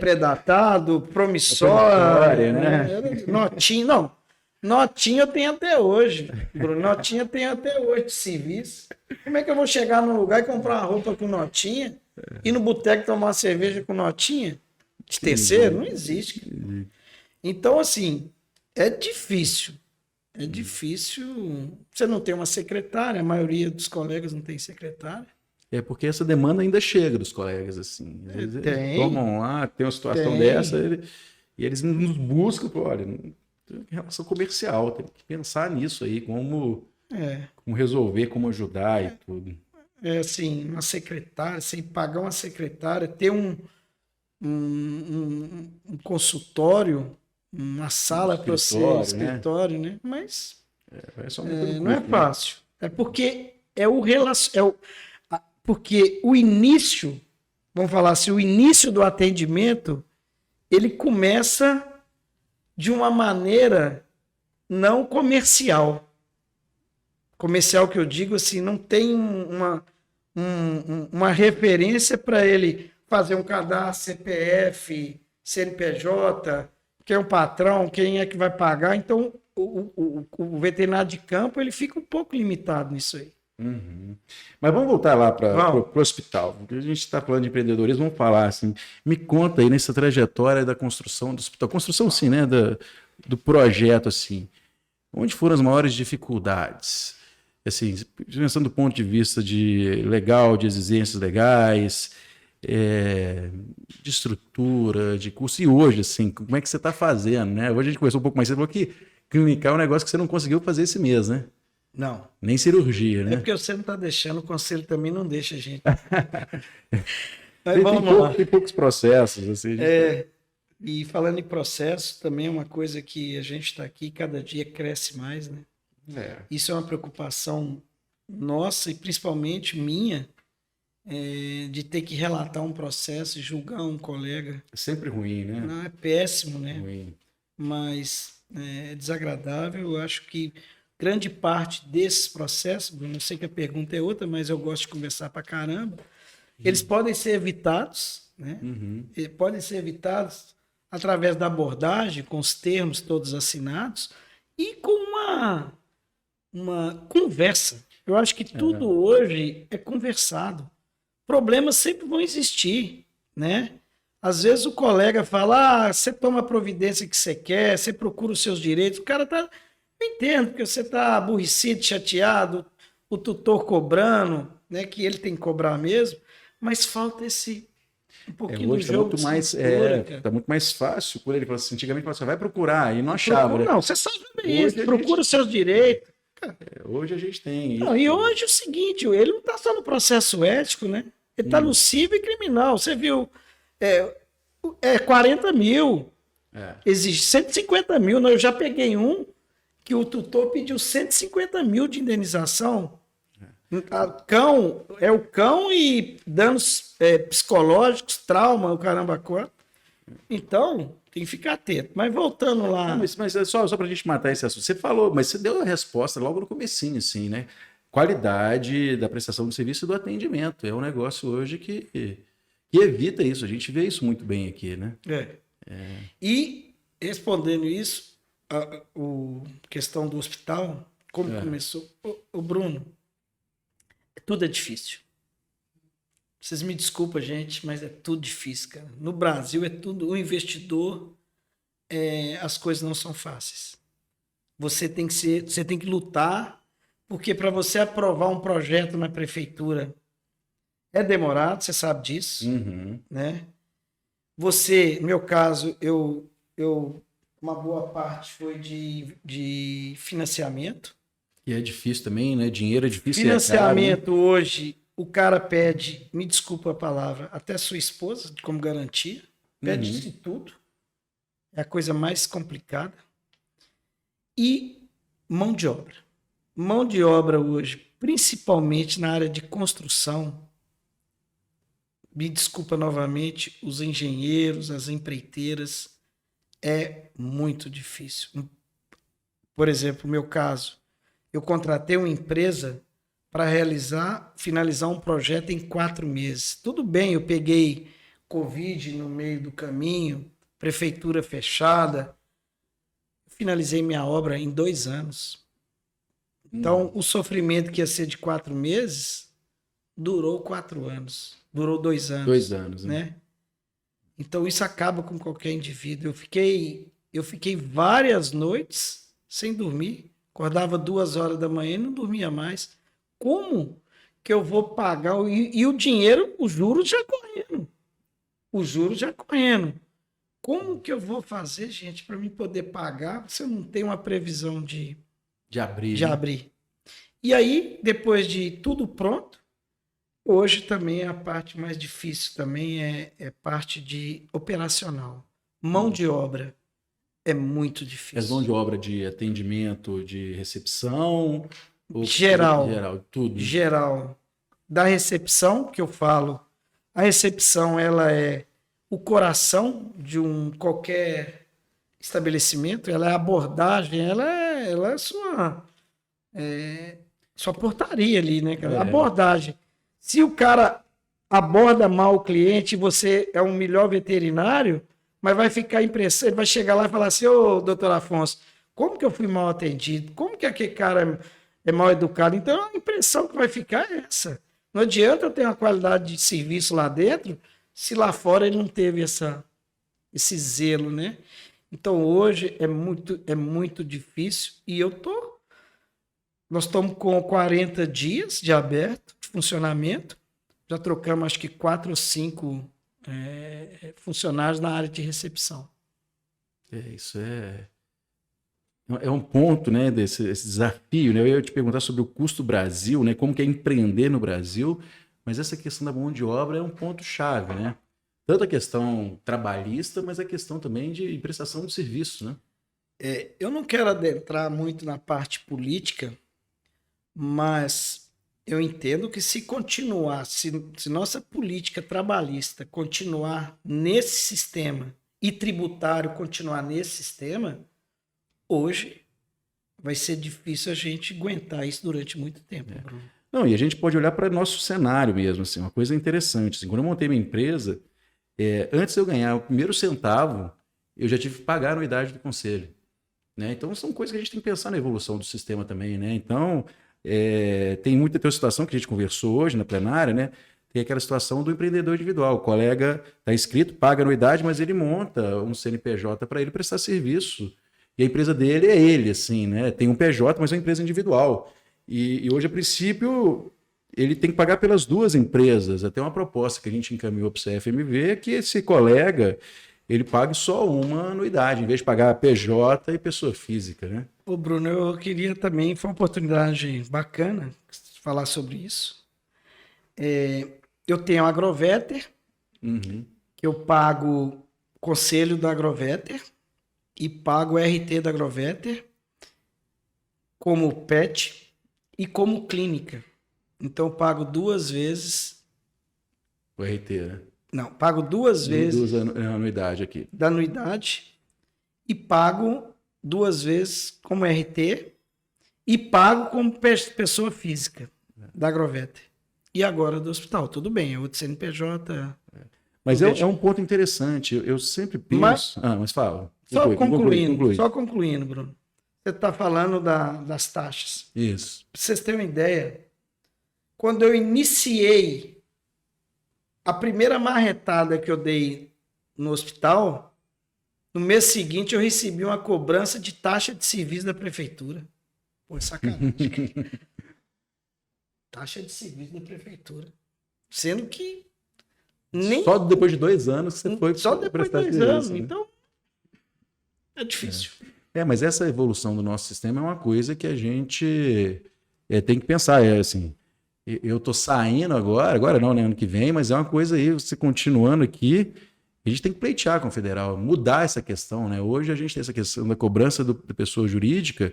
Speaker 2: predatado, promissório, né? Notinha, não. Notinha eu tenho até hoje, Bruno. Notinha eu tenho até hoje de serviço. Como é que eu vou chegar num lugar e comprar uma roupa com notinha? Ir no boteco tomar uma cerveja com notinha? De terceiro? Não existe. Então, assim, é difícil. É difícil. Você não tem uma secretária, a maioria dos colegas não tem secretária.
Speaker 1: É porque essa demanda ainda chega dos colegas, assim. Às vezes eles tomam lá, tem uma situação dessa, e eles nos buscam, olha, tem relação comercial, tem que pensar nisso aí, como resolver, como ajudar e tudo.
Speaker 2: É assim, uma secretária, sem pagar uma secretária, ter um consultório, uma sala para você, escritório, né? Mas não é fácil. É porque porque o início, vamos falar assim, o início do atendimento, ele começa de uma maneira não comercial. Comercial que eu digo assim, não tem uma referência para ele fazer um cadastro, CPF, CNPJ, quem é o patrão, quem é que vai pagar. Então, o veterinário de campo ele fica um pouco limitado nisso aí.
Speaker 1: Mas vamos voltar lá para o hospital. Porque a gente está falando de empreendedorismo, vamos falar assim. Me conta aí nessa trajetória da construção do hospital. Construção, sim, né? Do projeto, assim. Onde foram as maiores dificuldades? Assim, pensando do ponto de vista de exigências legais, de estrutura, de curso. E hoje, assim, como é que você está fazendo, né? Hoje a gente conversou um pouco mais, você falou que clinicar é um negócio que você não conseguiu fazer esse mês, né?
Speaker 2: Não.
Speaker 1: Nem cirurgia, né?
Speaker 2: É porque você não está deixando, o conselho também não deixa a gente.
Speaker 1: Tem poucos processos. Assim,
Speaker 2: e falando em processo, também é uma coisa que a gente está aqui, cada dia cresce mais, né? Isso é uma preocupação nossa e principalmente minha, de ter que relatar um processo e julgar um colega.
Speaker 1: É sempre ruim, né?
Speaker 2: Não, é péssimo, né?
Speaker 1: Ruim.
Speaker 2: Mas é desagradável. Eu acho que grande parte desses processos, Bruno, eu sei que a pergunta é outra, mas eu gosto de conversar pra caramba, eles podem ser evitados, né? Podem ser evitados através da abordagem, com os termos todos assinados e com uma conversa. Eu acho que tudo hoje é conversado. Problemas sempre vão existir, né? Às vezes o colega fala, você toma a providência que você quer, você procura os seus direitos, o cara tá... Eu entendo, porque você está aborrecido, chateado, o tutor cobrando, né, que ele tem que cobrar mesmo, mas falta um pouquinho
Speaker 1: hoje
Speaker 2: do jogo
Speaker 1: muito mais, tá muito mais fácil por ele. Assim, antigamente você vai procurar e não achava.
Speaker 2: Não, você sabe isso, procura os seus direitos.
Speaker 1: Hoje a gente tem
Speaker 2: não,
Speaker 1: isso.
Speaker 2: E hoje é o seguinte, ele não está só no processo ético, né? Ele está no civil e criminal. Você viu, 40 mil, exige 150 mil. Eu já peguei um que o tutor pediu 150 mil de indenização. O cão e danos psicológicos, trauma, o caramba quatro. Então, tem que ficar atento. Mas voltando lá...
Speaker 1: Não, mas só para a gente matar esse assunto. Você falou, mas você deu a resposta logo no comecinho, assim, né? Qualidade da prestação do serviço e do atendimento. É um negócio hoje que evita isso. A gente vê isso muito bem aqui, né?
Speaker 2: E, respondendo isso, a questão do hospital, como começou... O Bruno, tudo é difícil. Vocês me desculpam, gente, mas é tudo difícil, cara. No Brasil é tudo. O investidor, as coisas não são fáceis. Você tem que lutar, porque para você aprovar um projeto na prefeitura é demorado, você sabe disso, né? Você, no meu caso, uma boa parte foi de financiamento.
Speaker 1: E é difícil também, né? Dinheiro é difícil.
Speaker 2: Financiamento
Speaker 1: é caro, né?
Speaker 2: hoje, o cara pede, me desculpa a palavra, até sua esposa como garantia, pede de tudo. É a coisa mais complicada. E mão de obra. Mão de obra hoje, principalmente na área de construção, me desculpa novamente, os engenheiros, as empreiteiras, é muito difícil. Por exemplo, no meu caso, eu contratei uma empresa para finalizar um projeto em 4 meses. Tudo bem, eu peguei Covid no meio do caminho, prefeitura fechada, finalizei minha obra em 2 anos. Então, o sofrimento que ia ser de 4 meses durou 4 anos. Durou 2 anos.
Speaker 1: 2 anos,
Speaker 2: né? Então, isso acaba com qualquer indivíduo. Eu fiquei várias noites sem dormir. Acordava 2 horas da manhã e não dormia mais. Como que eu vou pagar? E o dinheiro, os juros já correndo. Os juros já correndo. Como que eu vou fazer, gente, para mim poder pagar se eu não tenho uma previsão de abrir? E aí, depois de tudo pronto, hoje também a parte mais difícil também é parte de operacional. Mão de obra é muito difícil.
Speaker 1: As mão de obra de atendimento, de recepção?
Speaker 2: Geral.
Speaker 1: Tudo.
Speaker 2: Geral. Da recepção, que eu falo, a recepção ela é o coração de qualquer estabelecimento, ela é a abordagem, ela é sua portaria ali, né, cara? Abordagem. Se o cara aborda mal o cliente, você é um melhor veterinário, mas vai ficar impressão, ele vai chegar lá e falar assim, ô, doutor Afonso, como que eu fui mal atendido? Como que aquele cara é mal educado? Então, a impressão que vai ficar é essa. Não adianta eu ter uma qualidade de serviço lá dentro, se lá fora ele não teve esse zelo, né? Então, hoje é muito difícil e nós estamos com 40 dias de aberto, de funcionamento. Já trocamos acho que 4 ou 5 funcionários na área de recepção.
Speaker 1: Isso é um ponto, né, esse desafio, né? Eu ia te perguntar sobre o custo Brasil, né? Como que é empreender no Brasil, mas essa questão da mão de obra é um ponto chave, né? Tanto a questão trabalhista, mas a questão também de prestação de serviço, né?
Speaker 2: Eu não quero adentrar muito na parte política, mas eu entendo que se nossa política trabalhista continuar nesse sistema e tributário continuar nesse sistema, hoje vai ser difícil a gente aguentar isso durante muito tempo, Bruno.
Speaker 1: Não, e a gente pode olhar para nosso cenário mesmo, assim, uma coisa interessante. Assim, quando eu montei minha empresa, antes de eu ganhar o primeiro centavo, eu já tive que pagar a anuidade do conselho, né? Então, são coisas que a gente tem que pensar na evolução do sistema também, né? Então, tem uma situação que a gente conversou hoje na plenária, né? Tem aquela situação do empreendedor individual. O colega está inscrito, paga a anuidade, mas ele monta um CNPJ para ele prestar serviço. E a empresa dele é ele, assim, né? Tem um PJ, mas é uma empresa individual. E hoje, a princípio, ele tem que pagar pelas 2 empresas. Até uma proposta que a gente encaminhou para o CFMV é que esse colega ele pague só uma anuidade, em vez de pagar PJ e pessoa física, né?
Speaker 2: Ô, Bruno, eu queria também, foi uma oportunidade bacana falar sobre isso. Eu tenho a Agrovetter, que eu pago conselho da Agrovetter e pago o RT da Agrovetter como pet e como clínica. Então, eu pago 2 vezes.
Speaker 1: O RT, né?
Speaker 2: Não, pago 2 vezes.
Speaker 1: 2 anuidade aqui.
Speaker 2: Da anuidade e pago 2 vezes como RT e pago como pessoa física da Agrovetter. E agora do hospital. Tudo bem, é outro CNPJ.
Speaker 1: Mas é um ponto interessante. Eu sempre penso... Mas fala.
Speaker 2: Só concluindo, Bruno. Você está falando das taxas.
Speaker 1: Isso.
Speaker 2: Para vocês terem uma ideia, quando eu iniciei a primeira marretada que eu dei no hospital, no mês seguinte eu recebi uma cobrança de taxa de serviço da prefeitura. Pô, sacanagem. Taxa de serviço da prefeitura. Sendo que nem...
Speaker 1: Só depois de 2 anos que você foi
Speaker 2: Só depois de
Speaker 1: prestar
Speaker 2: 2
Speaker 1: serviço,
Speaker 2: anos.
Speaker 1: né?
Speaker 2: Então, é difícil.
Speaker 1: Mas essa evolução do nosso sistema é uma coisa que a gente tem que pensar. Assim, eu estou saindo agora não, né, ano que vem, mas é uma coisa aí, você continuando aqui, a gente tem que pleitear com o federal, mudar essa questão, né? Hoje a gente tem essa questão da cobrança da pessoa jurídica,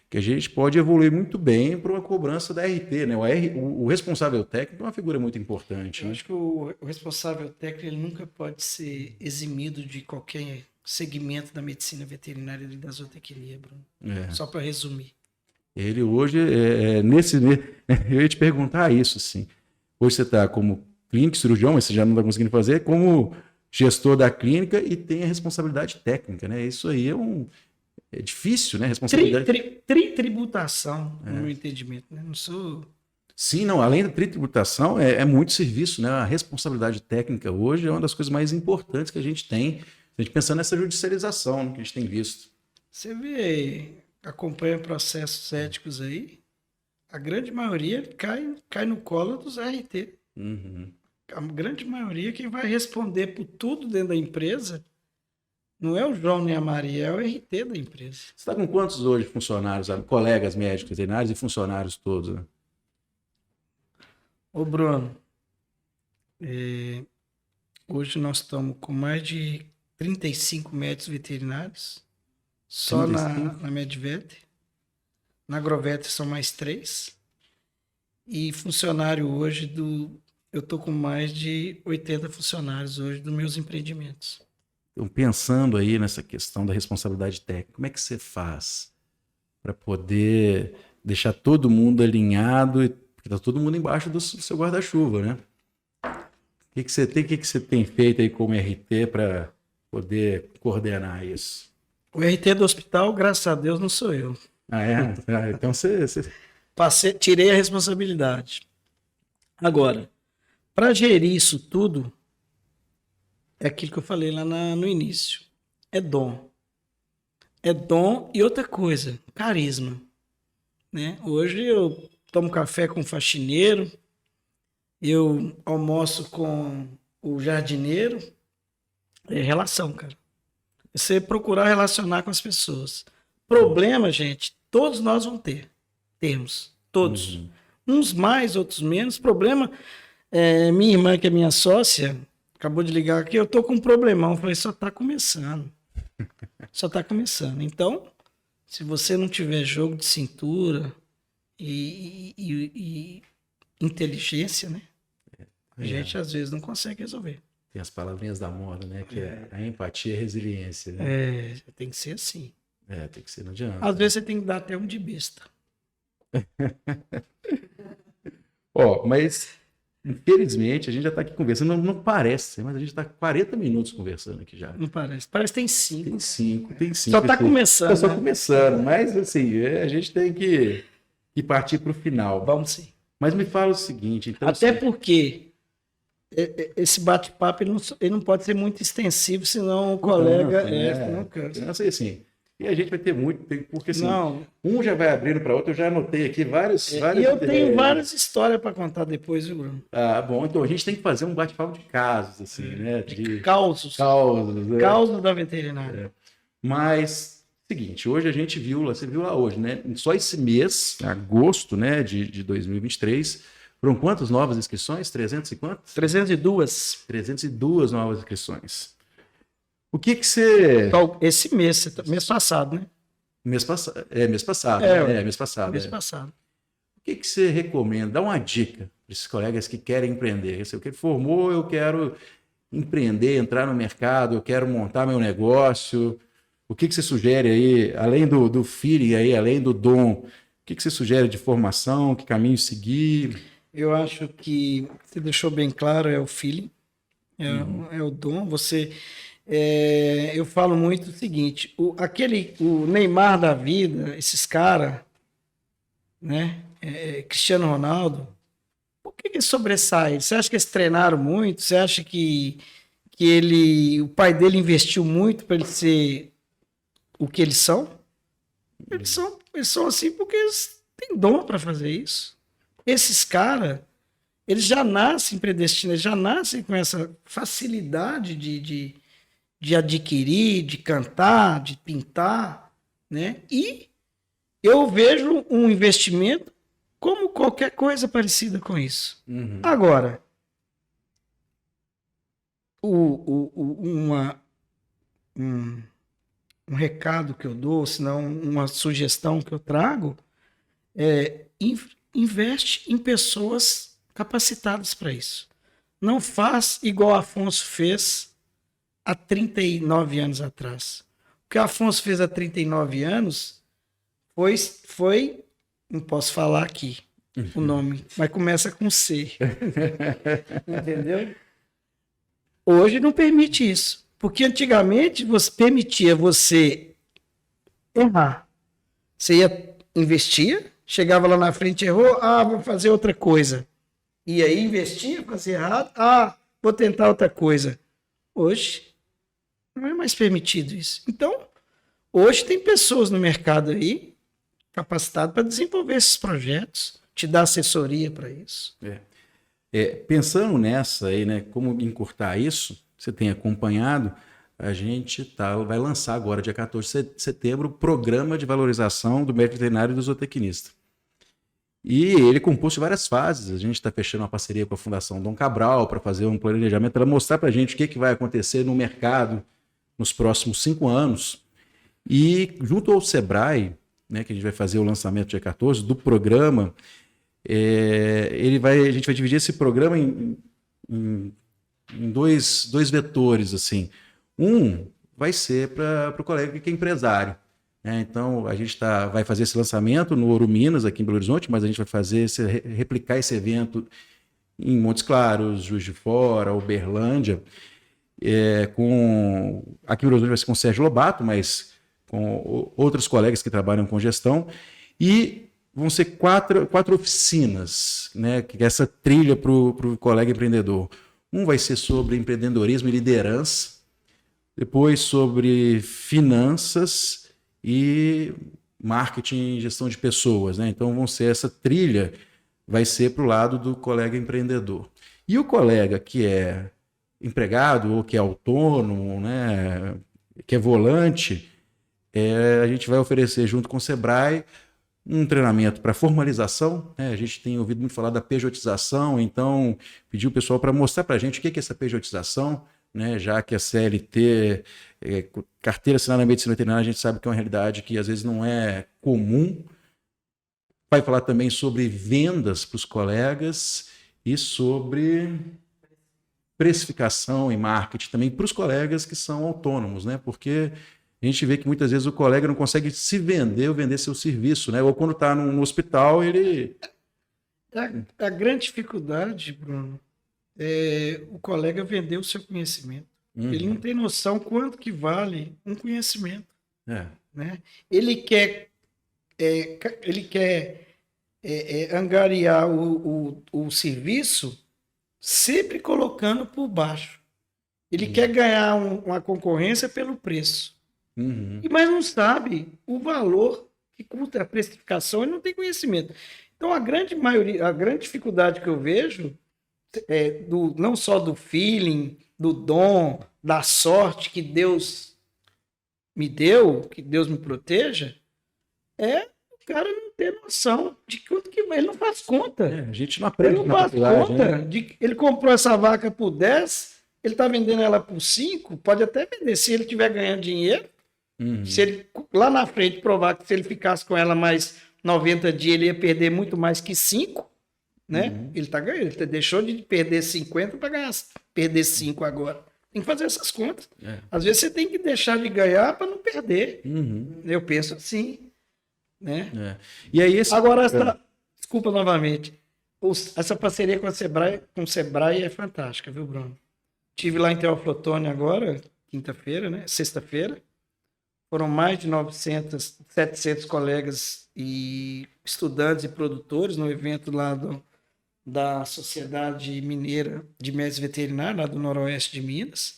Speaker 1: que a gente pode evoluir muito bem para uma cobrança da RT, né? O responsável técnico é uma figura muito importante.
Speaker 2: Eu
Speaker 1: Né?
Speaker 2: acho que o responsável técnico ele nunca pode ser eximido de qualquer segmento da medicina veterinária e da zootecnia, Bruno. Só para resumir.
Speaker 1: Ele hoje, eu ia te perguntar isso, assim. Hoje você está como clínico, cirurgião, mas você já não está conseguindo fazer, como gestor da clínica e tem a responsabilidade técnica, né? Isso aí é difícil, né? Responsabilidade.
Speaker 2: Tributação, no meu entendimento, né? Não sou...
Speaker 1: Sim, não, além da tributação, é muito serviço, né? A responsabilidade técnica hoje é uma das coisas mais importantes que a gente tem, a gente pensando nessa judicialização, né, que a gente tem visto.
Speaker 2: Você vê, acompanha processos éticos aí, a grande maioria cai no colo dos RT.
Speaker 1: Uhum.
Speaker 2: A grande maioria, quem vai responder por tudo dentro da empresa, não é o João nem a Maria, é o RT da empresa.
Speaker 1: Você está com quantos hoje funcionários, sabe? Colegas médicos, veterinários e funcionários todos, né?
Speaker 2: Ô Bruno, hoje nós estamos com mais de 35 médicos veterinários, só 35? Na Medvet. Na Agrovet são mais 3. E funcionário hoje eu estou com mais de 80 funcionários hoje dos meus empreendimentos.
Speaker 1: Então, pensando aí nessa questão da responsabilidade técnica, como é que você faz para poder deixar todo mundo alinhado, porque está todo mundo embaixo do seu guarda-chuva, né? O que você tem feito aí como RT para poder coordenar isso?
Speaker 2: O RT do hospital, graças a Deus, não sou eu.
Speaker 1: Então você...
Speaker 2: Tirei a responsabilidade. Agora, para gerir isso tudo, é aquilo que eu falei lá no início. É dom. É dom e outra coisa, carisma. Né? Hoje eu tomo café com o faxineiro, eu almoço com o jardineiro. É relação, cara. Você procurar relacionar com as pessoas. Problema, gente, todos nós vamos termos. Todos.
Speaker 1: Uhum.
Speaker 2: Uns mais, outros menos. Problema, minha irmã, que é minha sócia, acabou de ligar aqui, eu tô com um problemão. Eu falei, só tá começando. Só tá começando. Então, se você não tiver jogo de cintura e inteligência, né? A gente às vezes não consegue resolver.
Speaker 1: Tem as palavrinhas da moda, né? Que é a empatia e a resiliência. Né?
Speaker 2: Tem que ser assim.
Speaker 1: Tem que ser, não adianta.
Speaker 2: Às vezes você tem que dar até um de besta.
Speaker 1: Mas infelizmente a gente já está aqui conversando, não parece, mas a gente está 40 minutos conversando aqui já.
Speaker 2: Não parece. Parece que tem 5.
Speaker 1: Tem 5.
Speaker 2: Só está começando.
Speaker 1: Está só começando, mas assim, a gente tem que partir para o final.
Speaker 2: Vamos sim.
Speaker 1: Mas me fala o seguinte, então...
Speaker 2: Até porque esse bate-papo ele não pode ser muito extensivo, senão o colega... Não cansa.
Speaker 1: Não sei assim... E a gente vai ter muito, porque assim, um já vai abrindo para outro, eu já anotei aqui vários...
Speaker 2: E eu tenho várias histórias para contar depois, viu, Bruno?
Speaker 1: Bom, então a gente tem que fazer um bate-papo de casos, assim, né?
Speaker 2: De causos.
Speaker 1: Causos
Speaker 2: da veterinária.
Speaker 1: Mas, seguinte, hoje a gente você viu lá hoje, né? Só esse mês, agosto, né, de 2023, foram quantas novas inscrições? 300 e quantas?
Speaker 2: 302.
Speaker 1: 302 novas inscrições. O que você...
Speaker 2: Esse mês passado, né?
Speaker 1: Mês passado. Mês passado. O que você recomenda? Dá uma dica para esses colegas que querem empreender. Se eu formou, eu quero empreender, entrar no mercado, eu quero montar meu negócio. O que você sugere aí, além do feeling, aí, além do dom, o que você sugere de formação, que caminho seguir?
Speaker 2: Eu acho que você deixou bem claro, é o feeling, é o dom. Eu falo muito o seguinte, o Neymar da vida, esses caras, né? Cristiano Ronaldo, por que ele sobressai? Você acha que eles treinaram muito? Você acha que o pai dele investiu muito para ele ser o que eles são? Eles são assim porque eles têm dom para fazer isso. Esses caras, eles já nascem predestinados, já nascem com essa facilidade de adquirir, de cantar, de pintar, né? E eu vejo um investimento como qualquer coisa parecida com isso. Agora, um recado que eu dou, senão uma sugestão que eu trago, é investe em pessoas capacitadas para isso. Não faz igual Afonso fez há 39 anos atrás. O que Afonso fez há 39 anos foi não posso falar aqui o nome, mas começa com C. Entendeu? Hoje não permite isso. Porque antigamente você permitia você errar. Você ia investir, chegava lá na frente, errou, vou fazer outra coisa. E aí investia, fazia errado, vou tentar outra coisa. Hoje não é mais permitido isso. Então, hoje tem pessoas no mercado aí capacitadas para desenvolver esses projetos, te dar assessoria para isso.
Speaker 1: Pensando nessa aí, né, como encurtar isso, você tem acompanhado, a gente vai lançar agora, dia 14 de setembro, o Programa de Valorização do Médico Veterinário e do Zootecnista. E ele é composto de várias fases. A gente está fechando uma parceria com a Fundação Dom Cabral para fazer um planejamento, para mostrar para a gente o que vai acontecer no mercado nos próximos 5 anos. E junto ao Sebrae, né, que a gente vai fazer o lançamento dia 14 do programa, a gente vai dividir esse programa em dois vetores, assim. Um vai ser para o colega que é empresário, né? Então, a gente vai fazer esse lançamento no Ouro Minas, aqui em Belo Horizonte, mas a gente vai replicar esse evento em Montes Claros, Juiz de Fora, Uberlândia, aqui em Belo Horizonte vai ser com o Sérgio Lobato, mas com outros colegas que trabalham com gestão, e vão ser quatro oficinas, né, que é essa trilha para o colega empreendedor. Um vai ser sobre empreendedorismo e liderança, depois sobre finanças e marketing e gestão de pessoas, né? Então essa trilha vai ser para o lado do colega empreendedor. E o colega que é empregado ou que é autônomo, né, que é volante, a gente vai oferecer junto com o Sebrae um treinamento para formalização, né? A gente tem ouvido muito falar da pejotização, então pediu o pessoal para mostrar para a gente o que é essa pejotização, né? Já que a CLT, carteira assinada na medicina veterinária, a gente sabe que é uma realidade que às vezes não é comum. Vai falar também sobre vendas para os colegas e sobre precificação e marketing também para os colegas que são autônomos, né? Porque a gente vê que muitas vezes o colega não consegue se vender ou vender seu serviço, né? Ou quando está no hospital, ele...
Speaker 2: A grande dificuldade, Bruno, é o colega vender o seu conhecimento. Ele não tem noção quanto que vale um conhecimento. Né? Ele quer angariar o serviço sempre colocando por baixo. Ele quer ganhar uma concorrência pelo preço. Mas não sabe o valor que custa a precificação e não tem conhecimento. Então, a grande dificuldade que eu vejo, não só do feeling, do dom, da sorte que Deus me deu, que Deus me proteja, é o cara não ter noção de quanto que ele não faz conta.
Speaker 1: A gente não aprende.
Speaker 2: Ele não faz conta. Né? Ele comprou essa vaca por 10, ele está vendendo ela por 5, pode até vender. Se ele estiver ganhando dinheiro, se ele lá na frente provar que se ele ficasse com ela mais 90 dias, ele ia perder muito mais que 5, né? Ele está ganhando, ele deixou de perder 50 para perder 5 agora. Tem que fazer essas contas. Às vezes você tem que deixar de ganhar para não perder. Eu penso assim. Né?
Speaker 1: E aí
Speaker 2: agora, desculpa novamente, essa parceria com o Sebrae é fantástica, viu, Bruno? Estive lá em Teófilo Otoni agora, quinta-feira, né? Sexta-feira. Foram mais de 700 colegas e estudantes e produtores no evento lá da Sociedade Mineira de Médicos Veterinários, lá do Noroeste de Minas,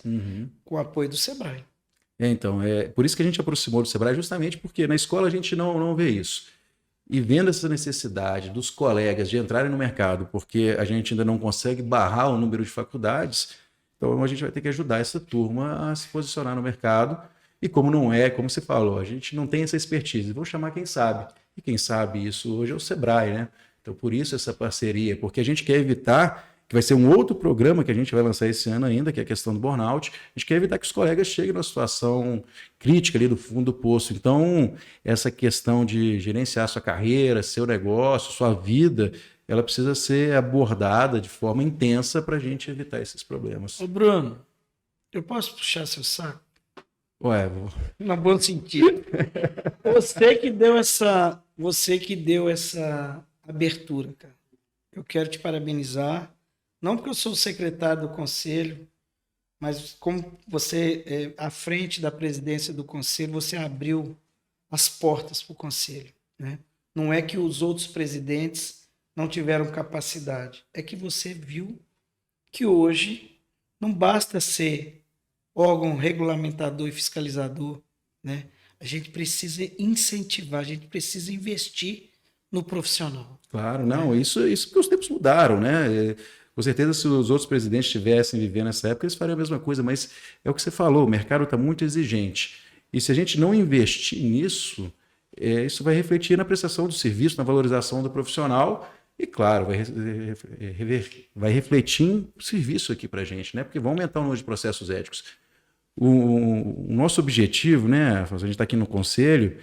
Speaker 2: com o apoio do Sebrae.
Speaker 1: Então, é por isso que a gente aproximou do Sebrae, justamente porque na escola a gente não vê isso. E vendo essa necessidade dos colegas de entrarem no mercado, porque a gente ainda não consegue barrar o número de faculdades, então a gente vai ter que ajudar essa turma a se posicionar no mercado. E como não é, como você falou, a gente não tem essa expertise, vou chamar quem sabe. E quem sabe isso hoje é o Sebrae, né? Então por isso essa parceria, porque a gente quer evitar, que vai ser um outro programa que a gente vai lançar esse ano ainda, que é a questão do burnout, a gente quer evitar que os colegas cheguem numa situação crítica ali do fundo do poço. Então, essa questão de gerenciar sua carreira, seu negócio, sua vida, ela precisa ser abordada de forma intensa para a gente evitar esses problemas.
Speaker 2: Ô Bruno, eu posso puxar seu saco?
Speaker 1: Ué,
Speaker 2: No bom sentido. Você que deu essa abertura, cara. Eu quero te parabenizar. Não porque eu sou o secretário do conselho, mas como você, à frente da presidência do conselho, você abriu as portas para o conselho, né? Não é que os outros presidentes não tiveram capacidade, é que você viu que hoje não basta ser órgão regulamentador e fiscalizador, né? A gente precisa incentivar, a gente precisa investir no profissional.
Speaker 1: claro, não, isso porque os tempos mudaram, né? Com certeza, se os outros presidentes estivessem vivendo nessa época, eles fariam a mesma coisa, mas é o que você falou, o mercado está muito exigente. E se a gente não investir nisso, isso vai refletir na prestação do serviço, na valorização do profissional, e claro, vai refletir em serviço aqui para a gente, né? Porque vão aumentar o número de processos éticos. O nosso objetivo, né? A gente está aqui no conselho,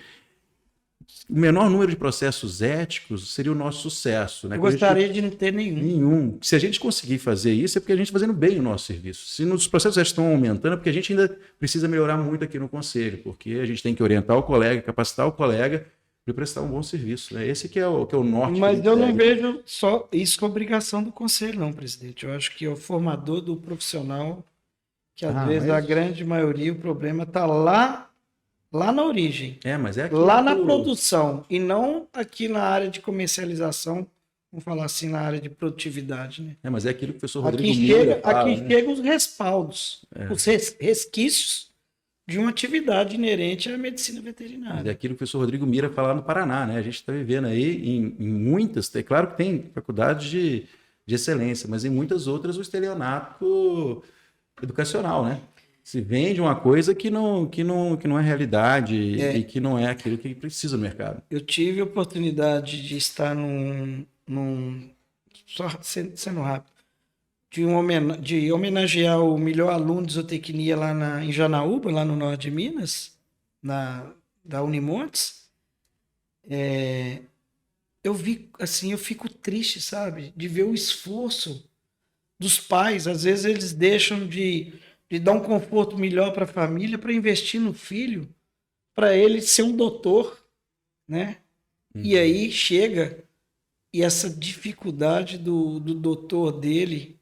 Speaker 1: o menor número de processos éticos seria o nosso sucesso. Né?
Speaker 2: Eu gostaria de não ter nenhum.
Speaker 1: Nenhum. Se a gente conseguir fazer isso, é porque a gente está fazendo bem o nosso serviço. Se os processos éticos estão aumentando, é porque a gente ainda precisa melhorar muito aqui no conselho, porque a gente tem que orientar o colega, capacitar o colega para prestar um bom serviço. Né? Esse que é o norte.
Speaker 2: Mas eu não vejo só isso como obrigação do conselho, não, presidente. Eu acho que é o formador do profissional, que às vezes a grande maioria, o problema está lá na origem.
Speaker 1: Mas é
Speaker 2: lá na produção e não aqui na área de comercialização, vamos falar assim, na área de produtividade, né?
Speaker 1: Mas é aquilo que o professor Rodrigo Mira fala,
Speaker 2: aqui chegam os respaldos, os resquícios de uma atividade inerente à medicina veterinária.
Speaker 1: Mas é aquilo que o professor Rodrigo Mira fala no Paraná, né? A gente está vivendo aí em muitas, é claro que tem faculdades de excelência, mas em muitas outras o estelionato educacional, né? Se vende uma coisa que não é realidade e que não é aquilo que precisa no mercado.
Speaker 2: Eu tive a oportunidade de estar só sendo rápido, de homenagear o melhor aluno de zootecnia lá em Janaúba, lá no norte de Minas, da Unimontes. Eu vi, assim, eu fico triste, sabe, de ver o esforço dos pais. Às vezes eles deixam de dar um conforto melhor para a família, para investir no filho, para ele ser um doutor, né? E aí chega e essa dificuldade do doutor dele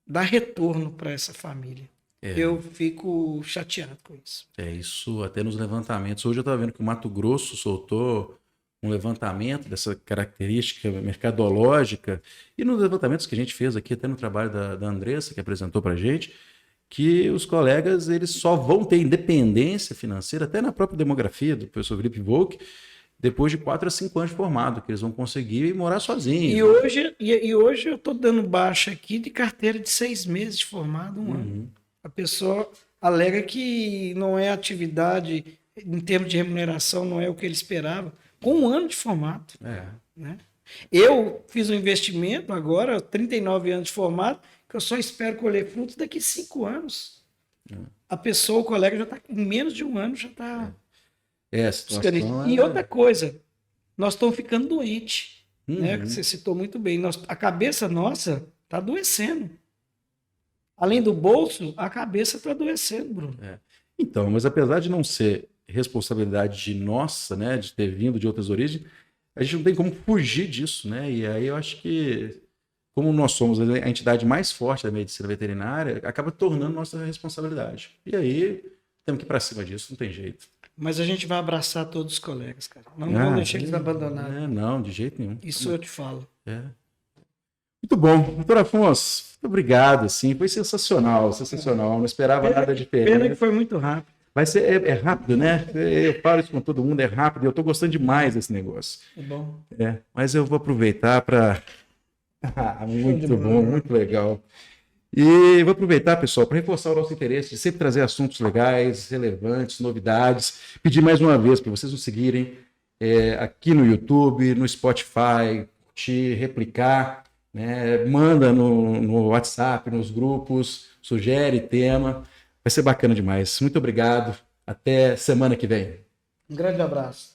Speaker 2: dá retorno para essa família. Eu fico chateado com isso.
Speaker 1: Isso até nos levantamentos. Hoje eu estava vendo que o Mato Grosso soltou um levantamento dessa característica mercadológica, e nos levantamentos que a gente fez aqui, até no trabalho da Andressa, que apresentou para a gente, que os colegas eles só vão ter independência financeira, até na própria demografia do professor Felipe Volk, depois de 4 a 5 anos de formado, que eles vão conseguir morar sozinhos.
Speaker 2: E hoje eu estou dando baixa aqui de carteira de 6 meses de formado, um ano. A pessoa alega que não é atividade, em termos de remuneração, não é o que ele esperava, com 1 ano de formato. Né? Eu fiz um investimento agora, 39 anos de formato, que eu só espero colher frutos daqui a 5 anos. A pessoa, o colega, já está em menos de 1 ano, já está... E outra coisa, nós estamos ficando doentes, né? Que você citou muito bem. A cabeça nossa está adoecendo. Além do bolso, a cabeça está adoecendo, Bruno.
Speaker 1: Então, mas apesar de não ser responsabilidade nossa, né, de ter vindo de outras origens, a gente não tem como fugir disso, né? E aí eu acho que, como nós somos a entidade mais forte da medicina veterinária, acaba tornando nossa responsabilidade. E aí temos que ir para cima disso, não tem jeito.
Speaker 2: Mas a gente vai abraçar todos os colegas, cara. Não vamos deixar eles abandonados.
Speaker 1: Não, de jeito nenhum.
Speaker 2: Isso eu te falo.
Speaker 1: Muito bom. Doutor Afonso, muito obrigado. Assim, foi sensacional, sensacional. Não esperava nada diferente.
Speaker 2: Pena que foi muito rápido.
Speaker 1: Vai ser, é rápido, né? Eu falo isso com todo mundo, é rápido. Eu estou gostando demais desse negócio.
Speaker 2: É bom.
Speaker 1: Mas eu vou aproveitar para... muito bom, muito legal. E vou aproveitar, pessoal, para reforçar o nosso interesse de sempre trazer assuntos legais, relevantes, novidades. Pedir mais uma vez para vocês nos seguirem aqui no YouTube, no Spotify, curtir, replicar, né? Manda no WhatsApp, nos grupos, sugere tema. Vai ser bacana demais. Muito obrigado. Até semana que vem.
Speaker 2: Um grande abraço.